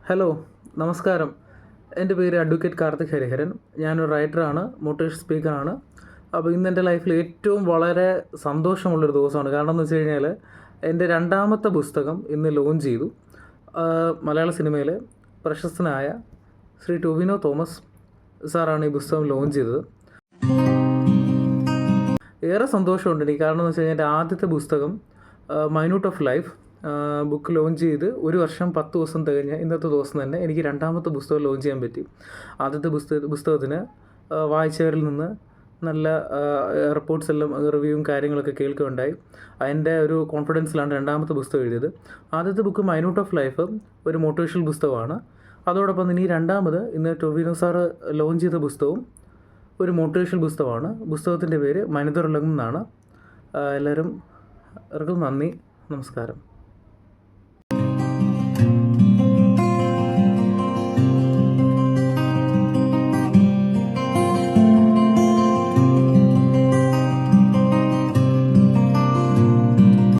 Hello, നമസ്കാരം. എൻ്റെ പേര് അഡ്വക്കേറ്റ് കാർത്തിക് ഹരിഹരൻ. ഞാനൊരു റൈറ്ററാണ്, മോട്ടിവേഷൻ സ്പീക്കറാണ്. അപ്പോൾ ഇന്ന് എൻ്റെ ലൈഫിൽ ഏറ്റവും വളരെ സന്തോഷമുള്ളൊരു ദിവസമാണ്. കാരണം എന്ന് വെച്ച് കഴിഞ്ഞാൽ എൻ്റെ രണ്ടാമത്തെ പുസ്തകം ഇന്ന് ലോഞ്ച് ചെയ്തു. മലയാള സിനിമയിലെ പ്രശസ്തനായ ശ്രീ ടൊവിനോ തോമസ് സാറാണ് ഈ പുസ്തകം ലോഞ്ച് ചെയ്തത്. ഏറെ സന്തോഷമുണ്ട് എനിക്ക്. കാരണം എന്ന് വെച്ച് കഴിഞ്ഞാൽ എൻ്റെ ആദ്യത്തെ പുസ്തകം minute of life book launch ചെയ്ത് 1 വർഷം 10 ദിവസം തികഞ്ഞ ഇന്നത്തെ ദിവസം തന്നെ എനിക്ക് രണ്ടാമത്തെ പുസ്തകം ലോഞ്ച് ചെയ്യാൻ പറ്റി. ആദ്യത്തെ പുസ്തകത്തിന് വായിച്ചവരിൽ നിന്ന് നല്ല റിപ്പോർട്ട്സ് എല്ലാം റിവ്യൂവും കാര്യങ്ങളൊക്കെ കേൾക്കുകയുണ്ടായി. അതിൻ്റെ ഒരു കോൺഫിഡൻസിലാണ് രണ്ടാമത്തെ പുസ്തകം എഴുതിയത്. ആദ്യത്തെ ബുക്ക് മൈന്യൂട്ട് ഓഫ് ലൈഫ് ഒരു മോട്ടിവേഷണൽ പുസ്തകമാണ്. അതോടൊപ്പം ഇനി രണ്ടാമത് ഇന്ന് ടൊവിനോ സാറ് ലോഞ്ച് ചെയ്ത പുസ്തകവും ഒരു മോട്ടിവേഷണൽ പുസ്തകമാണ്. പുസ്തകത്തിൻ്റെ പേര് മനിതരുലകം എന്നാണ്. എല്ലാവർക്കും നന്ദി, നമസ്കാരം.